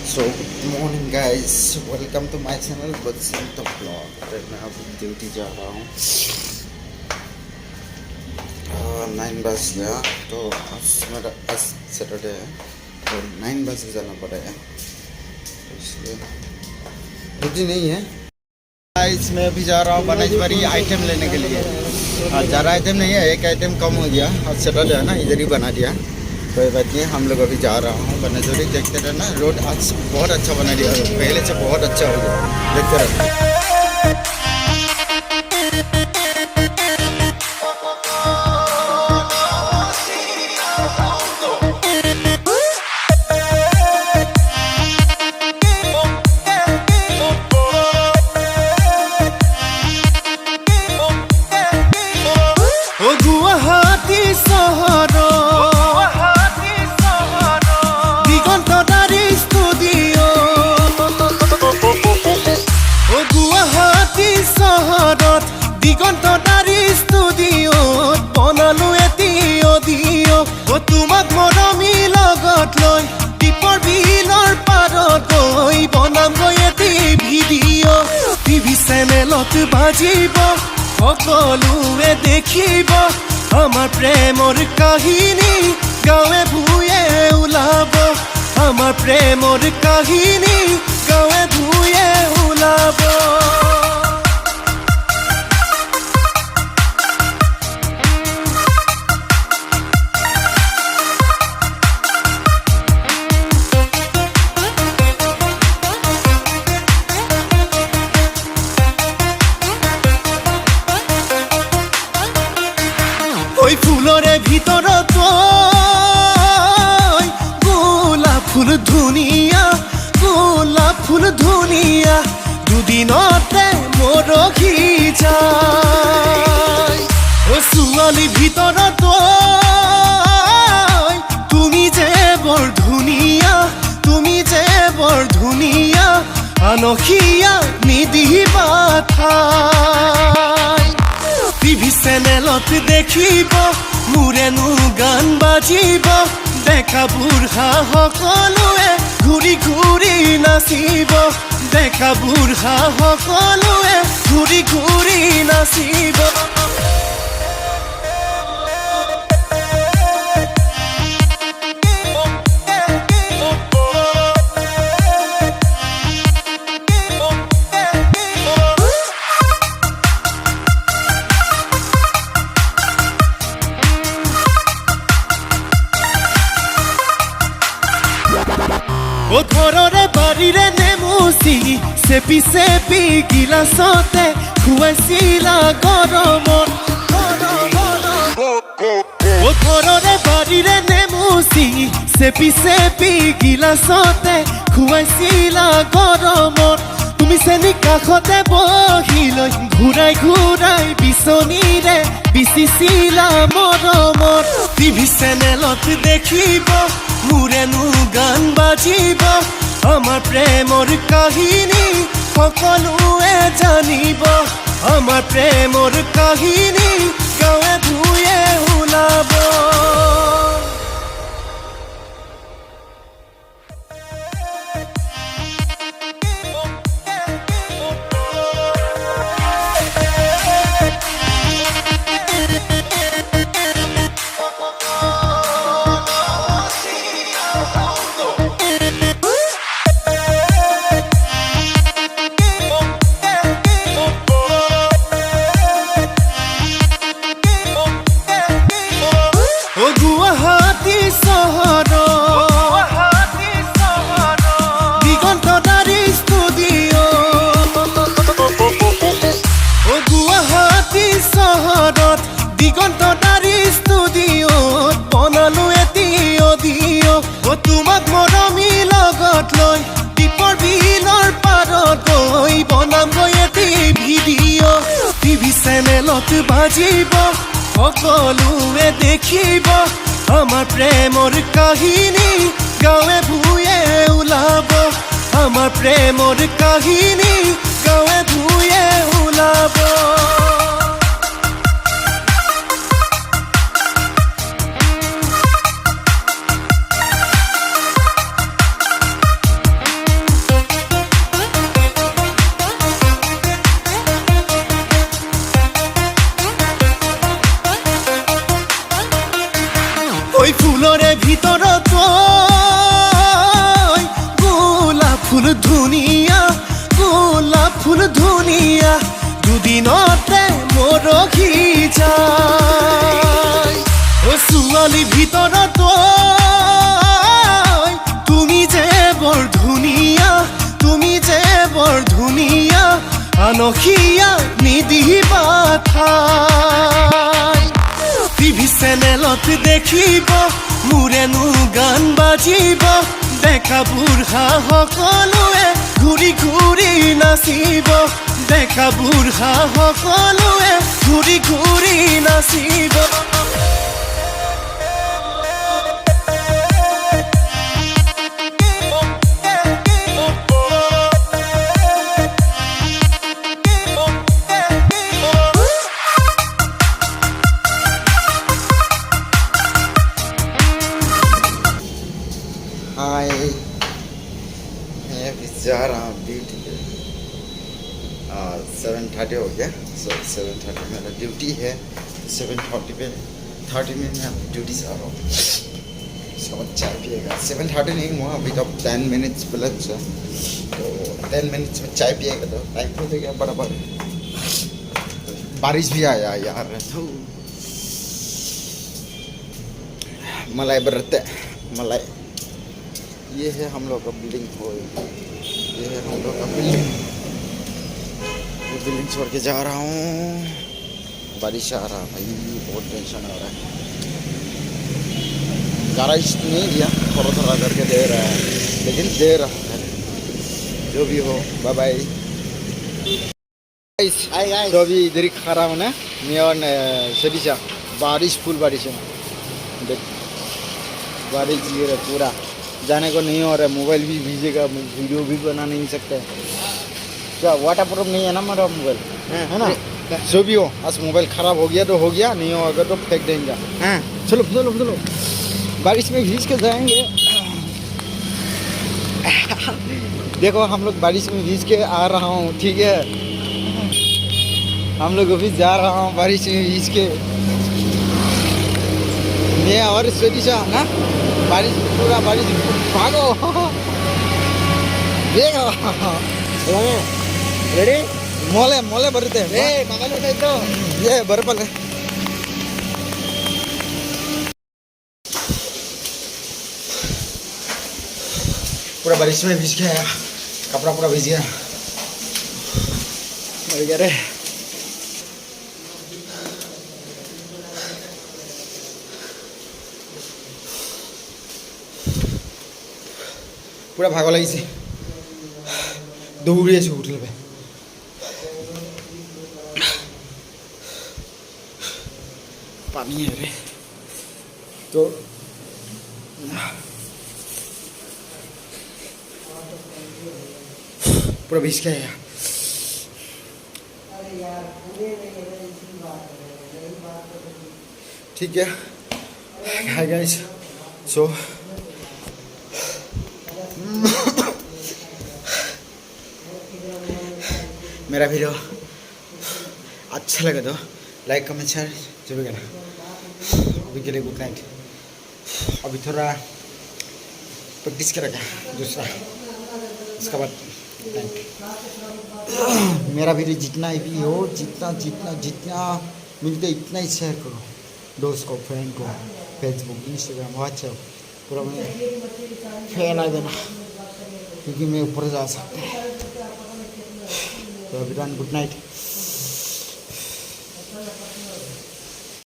So good morning guys, welcome to my channel बदसिंह blog. तो मैं अभी ड्यूटी जा रहा हूँ। 9 बज गया, तो आज सैटरडे है तो 9 बजे जाना पड़ेगा, तो इसलिए ड्यूटी नहीं है। गाइस मैं अभी जा रहा हूँ बनजबरी आइटम लेने के लिए। आज ज़्यादा आइटम नहीं है, एक आइटम कम हो गया। आज सैटरडे है ना, इधर ही बना दिया। कोई बात नहीं, हम लोग अभी जा रहा हूँ बनजबरी। देखते रहना, रोड आज बहुत अच्छा बना दिया, पहले से बहुत अच्छा हो गया, देखते रहना। দিগন্তদাৰী ষ্টুডিঅ'ত বনালো এটি অডিঅ'। তোমাক মৰমী লগত লৈ দীপৰ বিলৰ পাৰত গৈ বনামগৈ এটি ভিডিঅ'। টিভি চেনেলত বাজিব, সকলোৱে দেখিব আমাৰ প্ৰেমৰ কাহিনী, গাঁৱে ভূঞে ওলাব আমাৰ প্ৰেমৰ কাহিনী, গাঁৱে ভূঞে ওলাব। ওই ফুলরে ভিতৰত গোলাপ ফুল ধুনীয়া, গোলাপ ফুল ধুনীয়া, দুদিনতে মৰহি যায়। ও ছোৱালী ভিতৰত তুমি যে বৰ ধুনীয়া, তুমি যে বৰ ধুনীয়া, আনসিয়া নিদিবা ঠাই। টিভি চেনেলত দেখিব মোৰেনো গান বাজিব, দেখা বুঢ়া সকলোৱে ঘূৰি ঘূৰি নাচিব, দেখা বুঢ়া সকলোৱে ঘূৰি ঘূৰি নাচিব। ও ঘৰৰে বাৰীৰে নেমু চিঙি চেপি চেপি গিলাচতে খুৱাইছিলা গৰমত। ও ঘৰৰে বাৰীৰে নেমু চিঙি চেপি চেপি গিলাচতে খুৱাইছিলা গৰমত। তুমি চেনি কাষতে বহি লৈ ঘূৰাই ঘূৰাই বিচনীৰে বিচিছিলা মৰমত। টিভি চেনেলত দেখিব মোৰেনো গান বাজিব, আমাৰ প্ৰেমৰ কাহিনী সকলোৱে জানিব, আমাৰ প্ৰেমৰ কাহিনী গাঁৱে ভূঞে ওলাব। দিগন্তদাৰী ষ্টুডিঅ'ত বনালো এটি অডিঅ'। তোমাক মৰমী লগত লৈ দীপৰ বিলৰ পাৰত গৈ বনামগৈ এটি ভিডিঅ'। টিভি চেনেলত বাজিব, সকলোৱে দেখিব আমাৰ প্ৰেমৰ কাহিনী, গাঁৱে ভূঞে ওলাব আমাৰ প্ৰেমৰ কাহিনী, গাঁৱে ভূঞে ওলাব। দিনতে মৰহি যায় ছোৱালী ভিতৰত তুমি যে বৰ ধুনীয়া তুমি যে বৰ ধুনীয়া আনখিয়া নিদিবা ঠাই টিভি চেনেলত দেখিব মোৰেনো গান বাজিব দেখা বুঢ়া সকলোৱে ঘূৰি ঘূৰি নাচিব দেখা বুঢ়া সকলোৱে ঘূৰি ঘূৰি নাচিব हाय मैं अभी जा रहा हूँ ड्यूटी पे 7:30 हो गया सो 7:30 मेरा ड्यूटी है 7:30 पे 30 में मैं ड्यूटी से आ रहा हूँ उसके बाद चाय पिएगा 7:30 नहीं हुआ अभी तक 10 मिनट्स प्लस है तो 10 मिनट्स में चाय पिएगा तो टाइम हो जाएगा बराबर बारिश भी आया यार तो मलाई बरते मलाई ये है हम लोग का बिल्डिंग हो ये है हम लोग का बिल्डिंग ये बिल्डिंग छोड़ के जा रहा हूँ बारिश आ रहा भाई बहुत टेंशन आ रहा है गाराज नहीं दिया थोड़ा थोड़ा करके दे रहा है लेकिन दे रहा है जो भी हो बाय बाय तो अभी इधर ही खड़ा हूँ ना नियॉन सरिसा बारिश फुल बारिश है बारिश ये रहा पूरा जाने को नहीं हो रहा है मोबाइल भी भीजेगा वीडियो भी बना नहीं सकते क्या वाटर प्रूफ नहीं है ना मेरा मोबाइल है ना जो भी हो आज मोबाइल ख़राब हो गया तो हो गया नहीं होगा तो फेंक देंगे हाँ चलो चलो चलो बारिश में भीज के जाएंगे देखो हम लोग बारिश में भीज के आ रहा हूँ ठीक है हम लोग अभी जा रहा हूँ बारिश में भीज के मैं और सरिसा ना बारिश पूरा बारिश भागो देखो रेडी मोले मोले बरते ये बरपल पूरा बारिश में भीज गया कपड़ा पूरा भीज गया मर गया रे पूरा भाग लगे दौड़ी आसो होटेल पे पानी है रे तो पूरा भीज के आया ठीक है हाय गाइस सो मेरा वीडियो अच्छा लगा तो लाइक कमेंट शेयर जरूर करना अभी के लिए गुड नाइट अभी थोड़ा प्रैक्टिस करेगा दूसरा उसके बाद गुड नाइट मेरा वीडियो जितना भी हो जितना जितना जितना मिलते इतना ही शेयर करो दोस्त को फ्रेंड को फेसबुक इंस्टाग्राम व्हाट्सएप पूरा मैं फैन आ देना क्योंकि मैं ऊपर जा सकता तो अभी गुड नाइट